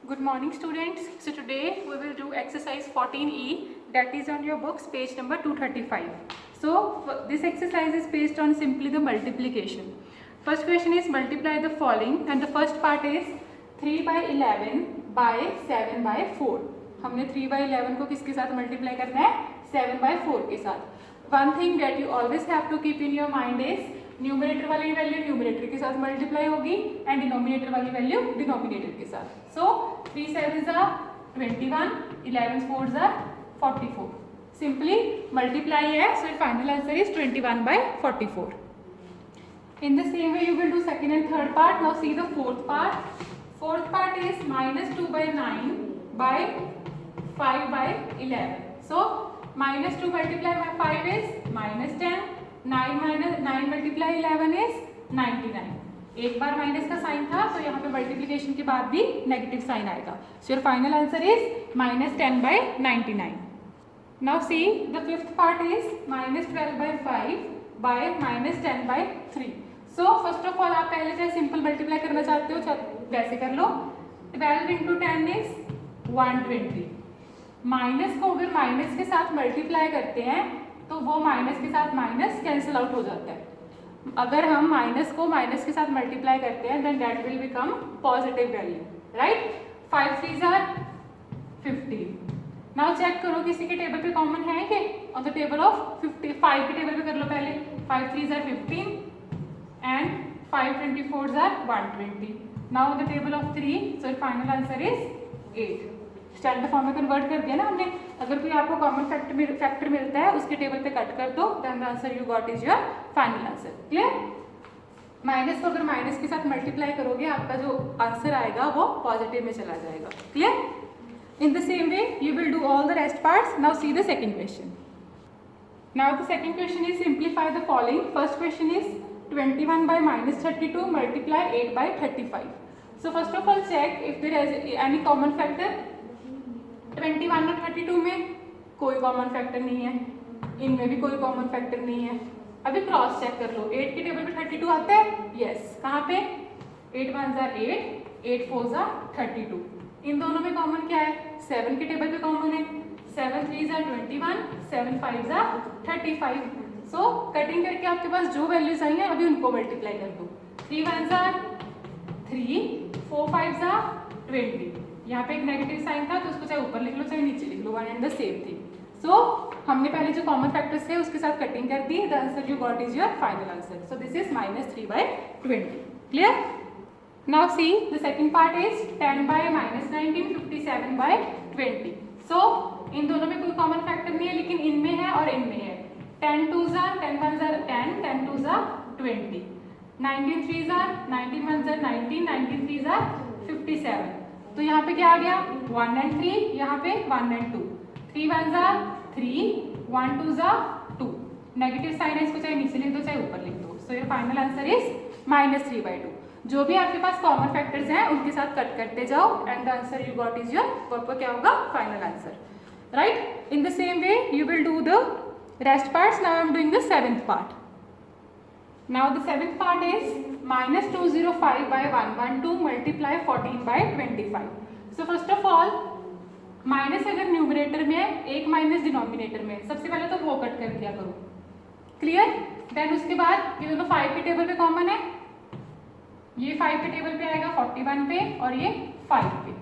Good morning students. So today we will do exercise 14E, that is on your books page number 235. So this exercise is based on simply the multiplication. First question is multiply the following and the first part is 3 by 11 by 7 by 4. हमने 3 by 11 को किसके साथ multiply करना है? 7 by 4 के साथ. One thing that you always have to keep in your mind is numerator वाली value numerator के साथ मल्टीप्लाई होगी एंड डिनोमिनेटर वाली वैल्यू डिनोमिनेटर के साथ. सो 3 7s are 21, 11 4s are 44. Simply multiply है, so your final answer is 21 by 44. In the same way you will do second and third part. Now see the fourth part. Fourth part is minus 2 by 9 by 5 by 11. So minus 2 multiply by 5 is minus 10. 9 multiply 11 is 99. एक बार minus का sign था तो यहाँ पे multiplication के बाद भी negative sign आएगा. So your final answer is minus 10 by 99. Now see the fifth part is minus 12 by 5 bye minus 10 by 3. So first of all आप पहले चाहे सिंपल मल्टीप्लाई करना चाहते हो वैसे कर लो. 12 इंटू 10 इज 120. माइनस को अगर माइनस के साथ मल्टीप्लाई करते हैं तो वो माइनस के साथ माइनस कैंसिल आउट हो जाता है. अगर हम माइनस को माइनस के साथ मल्टीप्लाई करते हैं then that will become positive value, right. 5 3s are 15. Now check करो किसी के टेबल पे कॉमन है कि ऑन द टेबल ऑफ 55 के टेबल पे कर लो पहले. 5 3s are 15 and 5 24s are 120. Now the table of 3, so final answer is 8. Standard form में कन्वर्ट कर दिया ना हमने. अगर कोई आपको कॉमन फैक्टर मिलता है उसके टेबल पे कट कर दो then the answer you got is your final answer. Clear. Minus को अगर माइनस के साथ मल्टीप्लाई करोगे आपका जो आंसर आएगा वो पॉजिटिव में चला जाएगा. Clear. In the same way you will do all the rest parts. Now see the second question. Now the second question is simplify the following. First question is 21 by minus 32 multiply 8 by 35. So first of all check if there is any common factor. 21 और 32 में कोई common factor नहीं है, इनमें भी कोई common factor नहीं है. अभी क्रॉस चेक कर लो. 8 के टेबल पे 32 आता है. यस. कहाँ पे? 8 1s are 8, 8 4s are 32. इन दोनों में कॉमन क्या है? 7 के टेबल पे कॉमन है. 7 3s are 21, 7 5s are 35. So cutting करके आपके पास जो वैल्यूज आई हैं अभी उनको मल्टीप्लाई कर दो. 3 1s are 3, 4 5s are 20. यहाँ पे एक नेगेटिव साइन था तो उसको चाहे ऊपर लिख लो चाहे नीचे लिख लो, one and the same thing. So हमने पहले जो कॉमन फैक्टर्स थे उसके साथ कटिंग कर दी. The answer you got is your final answer. So this is minus 3 by 20. Clear. Now see the second part is 10 by minus 19, 57 by 20. So इन दोनों में कोई कॉमन फैक्टर नहीं है लेकिन इनमें है और इनमें है. 10 2s are 10 1s are 10, 10 2s are 20. 19 3s are 19 1s are 19, 19 3s are 57. तो यहाँ पे क्या आ गया? 1 and 3, यहाँ पे 1 and 2. 3 1s are 3, 1 2s are 2. Negative sign है, इसको चाहे नीचे लिख दो चाहे ऊपर लिख दो. So your final answer is minus 3 by 2. जो भी आपके पास कॉमन फैक्टर्स हैं उनके साथ कट करते जाओ and the answer you got is your आपका क्या होगा? Final answer, right. In the same way you will do the rest parts. Now I am doing the seventh part. Now the seventh part is minus 205 by 112 multiply 14 by 25. So first of all minus अगर numerator में है, एक minus denominator में, सबसे पहले तो वो cut कर दिया करो. क्लियर. देन उसके बाद ये दोनों 5 के टेबल पे कॉमन है. ये 5 के टेबल पे आएगा 41 पे और ये 5 पे,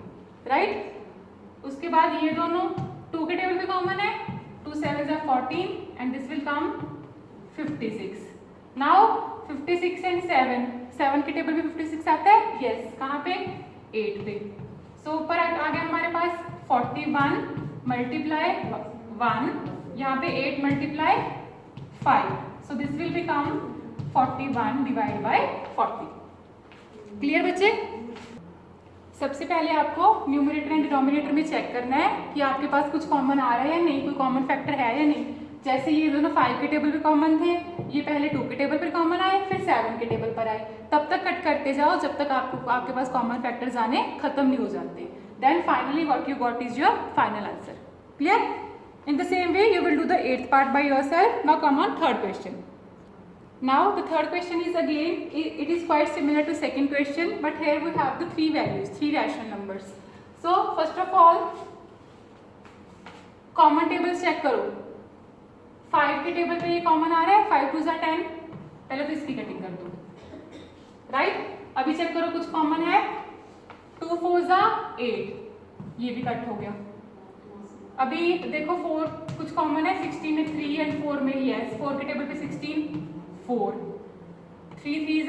राइट. उसके बाद ये दोनों 2 के टेबल पे कॉमन है. 2 7s are 14 and this will come 56. Now 56 and 7 के टेबल पे 56 आता है. yes. कहाँ पे? 8 पे. सो ऊपर आ गया हमारे पास 41 मल्टीप्लाई 1, यहाँ पे 8 multiply 5. So this will become 41 divide by 40. Clear बच्चे. सबसे पहले आपको न्यूमरेटर एंड डिनोमिनेटर में चेक करना है कि आपके पास कुछ कॉमन आ रहा है या नहीं, कोई कॉमन फैक्टर है या नहीं. जैसे ये दोनों 5 के टेबल पे कॉमन थे, ये पहले 2 के टेबल पर कॉमन आए फिर 7 के टेबल पर आए. तब तक कट करते जाओ जब तक आपके पास कॉमन फैक्टर्स आने खत्म नहीं हो जाते. Then finally what you got is your final answer. Clear. In the same way you will do the 8th part by yourself. Now come on third question. Now the third question is again, it is quite similar to second question, but here we have the three values, three rational numbers. So first of all common tables check करो। 5 के table पे ये common आ रहा है, 5 2 10, पहले तो इसकी cutting कर दो, राइट। अभी चेक करो कुछ कॉमन है, 2 4 8, ये भी कट हो गया। अभी देखो 4 कुछ कॉमन है, 16 में 3 एंड 4 में ही है, 4 के टेबल पे 16 4, 3 3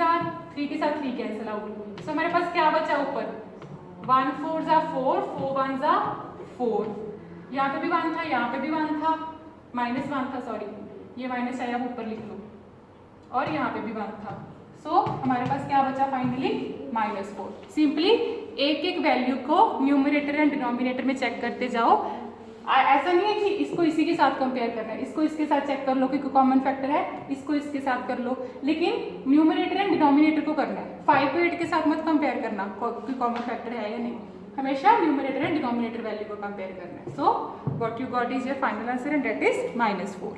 3 के साथ 3 कैंसिल आउट। सो हमारे पास क्या बचा ऊपर, 1 4 4, 4 1 4, यहाँ पे भी 1 था, यहाँ पे भी 1 था, -1 था, सॉरी ये माइनस आया, आप ऊपर लिख लो, और यहाँ पे भी 1 था। सो हमारे पास क्या बचा फाइनली, -4। सिंपली एक एक वैल्यू को न्यूमरेटर एंड डिनोमिनेटर में चेक करते जाओ। ऐसा नहीं है कि इसको इसी के साथ कंपेयर करना है, इसको इसके साथ चेक कर लो कि कॉमन फैक्टर है, इसको इसके साथ कर लो, लेकिन न्यूमरेटर एंड डिनोमिनेटर को करना है। 5 को 8 के साथ मत कंपेयर करना कि कॉमन फैक्टर है या नहीं, हमेशा न्यूमरेटर एंड डिनोमिनेटर वैल्यू को कंपेयर करना है। So what you got is your final answer and that is -4।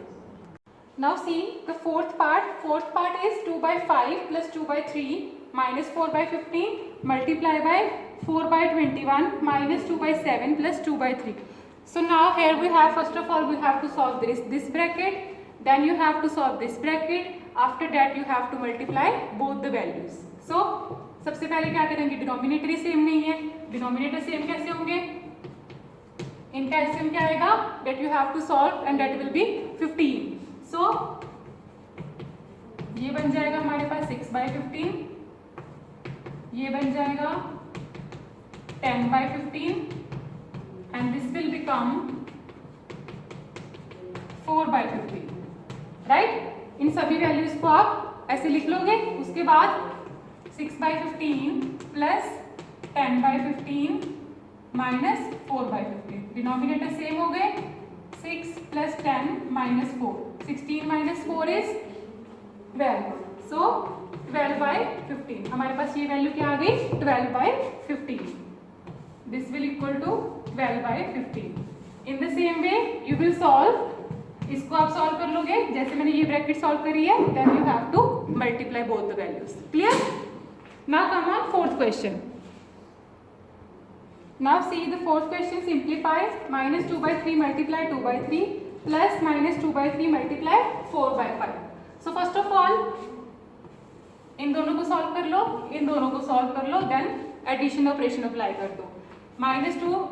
Now see the fourth part. Fourth part is 2 by 5 plus 2 by 3 minus 4 by 15 multiply by 4 by 21 minus 2 by 7 plus 2 by 3. So now here we have, first of all we have to solve this bracket, then you have to solve this bracket, after that you have to multiply both the values. So सबसे पहले क्या करेंगे, denominator ही same नहीं है, denominator same कैसे होंगे, इनका LCM क्या आएगा, that you have to solve and that will be 15. So ये बन जाएगा हमारे पास 6 by 15, ये बन जाएगा 10 by 15 and this will become 4 by 15, right. इन सभी वैल्यूज को आप ऐसे लिख लोगे। उसके बाद 6 by 15 plus 10 by 15 minus 4 by 15, denominator same हो गए, 6 plus 10 minus 4, 16 minus 4 is 12, so 12 by 15, हमारे पास ये वैल्यू क्या आ गई, 12 by 15, this will equal to 12 by 15. In the same way you will solve, इसको आप सॉल्व कर लोगे जैसे मैंने ये ब्रैकेट सॉल्व करी है, then you have to multiply both the values. Clear? Now come on fourth question. Now see the fourth question simplifies, minus 2 by 3 multiply 2 by 3 plus minus 2 by 3 multiply 4 by 5. So first of all इन दोनों को solve कर लो, इन दोनों को solve कर लो, then addition operation apply कर दो। -2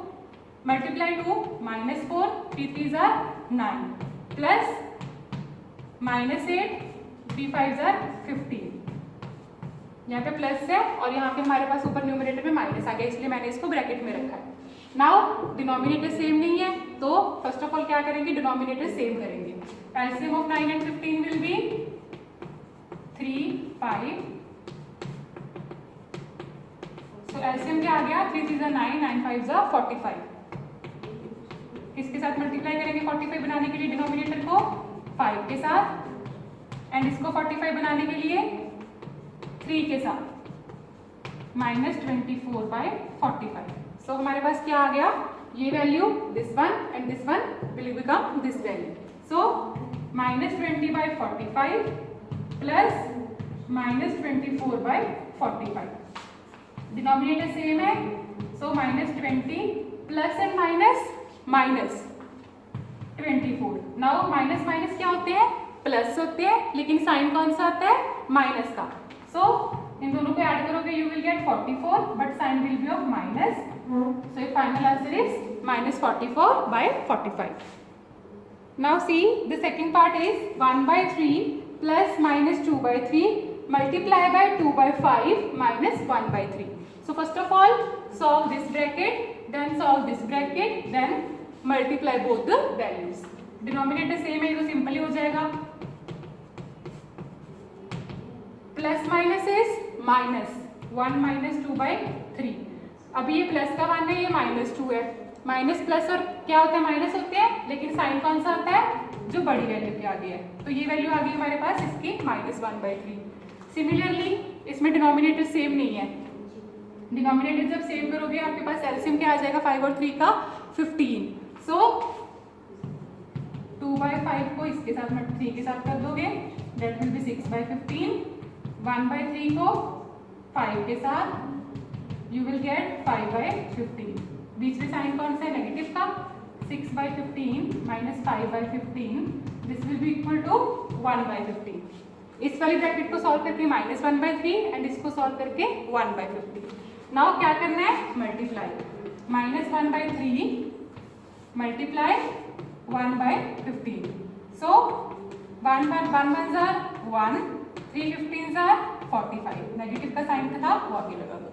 multiply 2 -4, 3 3 9 plus -8 3 5 15, यहाँ पे प्लस है और यहाँ पे हमारे पास ऊपर न्यूमरेटर में माइनस आ गया, इसलिए मैंने इसको ब्रैकेट में रखा है। नाउ डिनोमिनेटर सेम नहीं है, तो फर्स्ट ऑफ ऑल क्या करेंगे, डिनोमिनेटर सेम करेंगे। LCM of 9 and 15 will be 3 5, so LCM क्या आ गया, 3 3 9 9 5 45, किसके साथ मल्टीप्लाई करेंगे 45 बनाने के लिए, डिनोमिनेटर को 5 के साथ एंड इसको 45 बनाने के लिए 3 के साथ, -24 by 45. सो हमारे पास क्या आ गया, ये value, this one and this one will become this value. So -20 by 45 plus -24 by 45, denominator same है, सो -20 plus and minus -24। Now minus minus क्या होते हैं, प्लस होते हैं, लेकिन साइन कौन सा आता है, माइनस का। So इन दोनों को ऐड करोगे you will get 44, but sign will be of minus. So your final answer is -44 by 45. Now see the second part is 1 by 3 plus -2 by 3 multiply by 2 by 5 minus 1 by 3. So first of all solve this bracket, then solve this bracket, then multiply both the values. Denominator same है तो simple ही हो जाएगा। Plus minus is minus 1 minus 2 by 3, अभी ये plus का 1 है, ये -2 है, माइनस प्लस और क्या होता है, माइनस होते हैं, लेकिन साइन कौन सा आता है, जो बड़ी वैल्यू के आगे है, तो ये वैल्यू आ गई हमारे पास इसकी -1 by 3। सिमिलरली इसमें डिनोमिनेटर सेम नहीं है, डिनोमिनेटर जब सेम करोगे आपके पास एलसीएम क्या आ जाएगा, 5 और 3 का 15। सो 2 by 5 को इसके साथ 3 के साथ कर दोगे, that will be 6 by 15, 1 by 3 को 5 के साथ यू विल गेट 5/15। बीच में साइन कौन सा है, नेगेटिव का। 6/15 minus 5/15, this will be equal to 1/15। इस वाली ब्रैकेट को सॉल्व करके -1/3 एंड इसको सॉल्व करके 1/15। नाउ क्या करना है, मल्टीप्लाई। -1/3 मल्टीप्लाई 1/15। सो 1 1 जार 1, 3 15 जार 45। नेगेटिव का साइन था वो आगे लगा दो।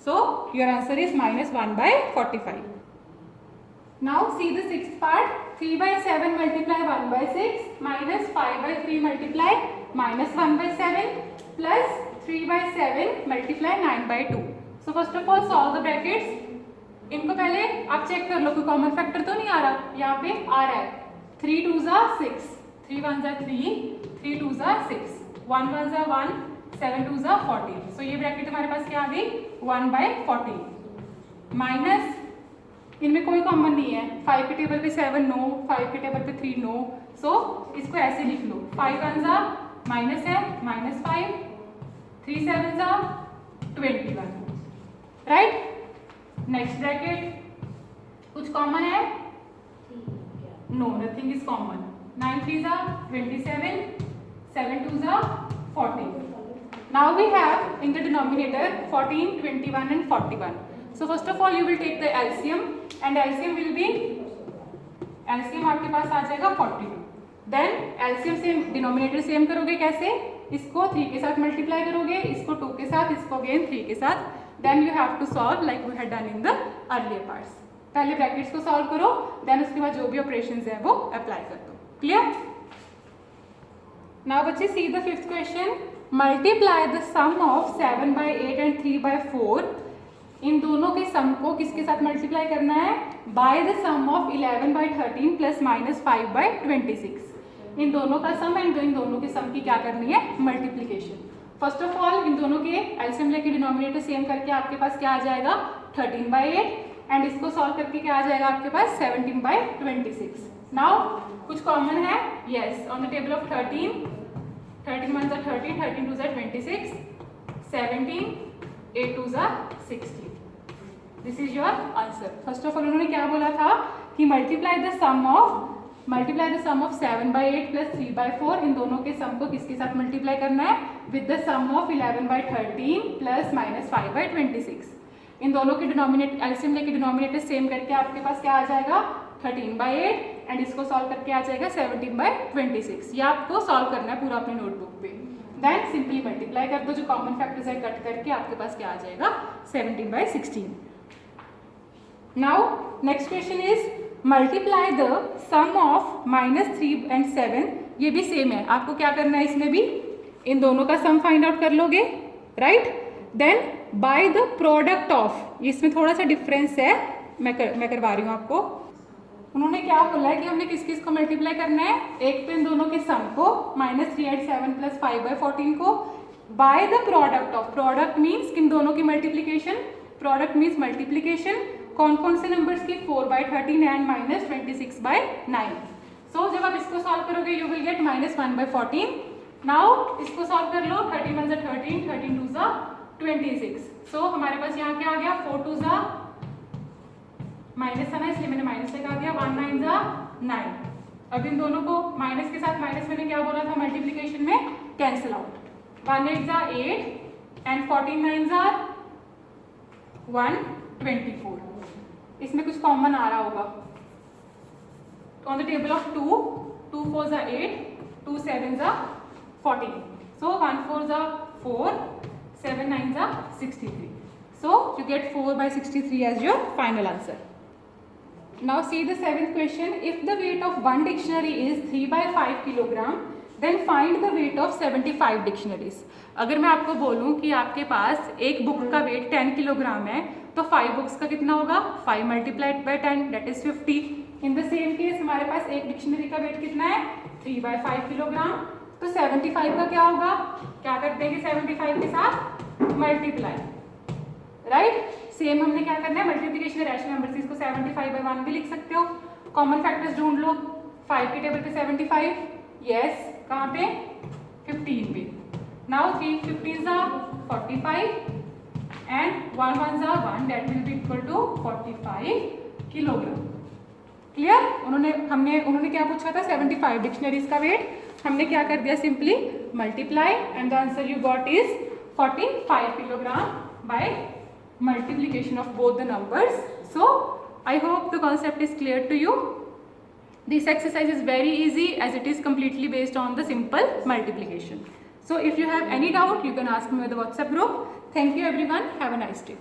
So your answer is -1/45। Now see the sixth part. 3/7 multiply 1/6 minus 5/3 multiply -1/7 plus 3/7 multiply 9/2. So first of all solve the brackets। इनको पहले आप चेक कर लो कोई कॉमन फैक्टर तो नहीं आ रहा, यहाँ पे आ रहा है। 3 2 6, 3 1 3, 3 2 6, 1 1 1, 7 2 14। सो ये ब्रैकेट हमारे पास क्या आ गई, 1/14 माइनस, इनमें कोई कॉमन नहीं है। 5 के टेबल पे 7 नो, 5 के टेबल पे 3 नो। सो इसको ऐसे लिख लो, 5 1 माइनस है -5, 3 7 21। राइट। नेक्स्ट ब्रैकेट कुछ कॉमन है, no nothing is common. 9 3 27, 7 2 14। Now we have in the denominator 14, 21 and 41. So first of all you will take the LCM and LCM will be, LCM आपके पास आ जाएगा 42। Then LCM से denominator same करोगे कैसे, इसको 3 के साथ मल्टीप्लाई करोगे, इसको 2 के साथ, इसको अगेन 3 के साथ। Then you have to solve like we had done in the earlier parts. पहले ब्रैकेट्स को सॉल्व करो, देन उसके बाद जो भी ऑपरेशंस है वो अप्लाई कर दो। क्लियर। नाउ बच्चे see the fifth question. Multiply the sum of 7/8 and 3/4। इन दोनों के सम को किसके साथ मल्टीप्लाई करना है, by the sum of 11/13 plus -5/26। इन दोनों का सम एंड इन दोनों के सम की क्या करनी है, multiplication. First of all in दोनों के एलसीएम लेके डिनोमिनेटर सेम करके आपके पास क्या आ जाएगा, 13/8 एंड इसको सॉल्व करके क्या आ जाएगा आपके पास 17/26। नाउ कुछ कॉमन है, yes, on the table of 13, 13 1 13, 13 2 26, 17, 8 2 16। This is your answer. First of all उन्होंने क्या बोला था कि multiply the sum of 7/8 plus 3/4। इन दोनों के सम को किसके साथ मल्टीप्लाई करना है, with the sum of 11/13 plus -5/26। इन दोनों के डिनोमिनेटर एलसीएम लेके डिनोमिनेटर सेम करके आपके पास क्या आ जाएगा 13/8 एंड इसको सॉल्व करके आ जाएगा 17/26। ये आपको सॉल्व करना है पूरा अपने नोटबुक पे। देन सिंपली मल्टीप्लाई कर दो, जो कॉमन फैक्टर्स है कट करके आपके पास क्या आ जाएगा 17/16। Now next question is multiply the sum of -3 and 7। ये भी सेम है, आपको क्या करना है इसमें भी, इन दोनों का सम फाइंड आउट कर लोगे, right. Then by the product of, इसमें थोड़ा सा डिफरेंस है, मैं करवा रही हूँ आपको। उन्होंने क्या बोला है कि हमने किस किस को मल्टीप्लाई करना है, एक तो इन दोनों के सम को -3 8 7 प्लस 5/14 को, bye the product of, product means in दोनों की मल्टीप्लीकेशन, प्रोडक्ट मीन्स मल्टीप्लीकेशन। कौन कौन से नंबर्स की, 4/13 एंड -26/9। सो जब आप इसको सॉल्व करोगे यू विल गेट -1/14। नाउ इसको सॉल्व कर लो, 13 1 13, 13 2 26। सो हमारे पास यहाँ क्या आ गया, 4 2 माइनस है ना इसलिए मैंने माइनस लगा दिया, 1 9 9। अब इन दोनों को माइनस के साथ माइनस मैंने क्या बोला था मल्टीप्लीकेशन में, कैंसिल आउट। 1 8 8 एंड 14 9 124। इसमें कुछ कॉमन आ रहा होगा, on the table of 2, 2 4 8, 2 7 14। So 1 4 4, 7 9 63। So you get 4/63 as your final answer. Now see the seventh question. If the weight of one dictionary is 3/5 kilogram, then find the weight of 75 dictionaries. अगर मैं आपको बोलूँ कि आपके पास एक book का wait 10 kilogram है, तो 5 बुक्स का कितना होगा, 5 multiplied by 10 that is 50। In the same case हमारे पास एक डिक्शनरी का वेट कितना है, 3/5 किलोग्राम, तो 75 का क्या होगा, क्या कर देंगे 75 के साथ मल्टीप्लाई, राइट। सेम हमने क्या करना है, मल्टीप्लिकेशन रैशनल नंबर से इसको 75/1 भी लिख सकते हो। कॉमन फैक्टर्स ढूंढ लो, 5 के टेबल पे 75, यस, कहाँ पे 15 पे। Now 3 15 45, and 1 ones are 1, that will be equal to 45 kilogram. Clear? उन्होंने क्या पूछा था? 75 डिक्शनरीज का वेट. हमने क्या कर दिया? Simply multiply and the answer you got is 45 kilogram by multiplication of both the numbers. So I hope the concept is clear to you. This exercise is very easy as it is completely based on the simple multiplication. So if you have any doubt, you can ask me with the WhatsApp group. Thank you everyone. Have a nice day.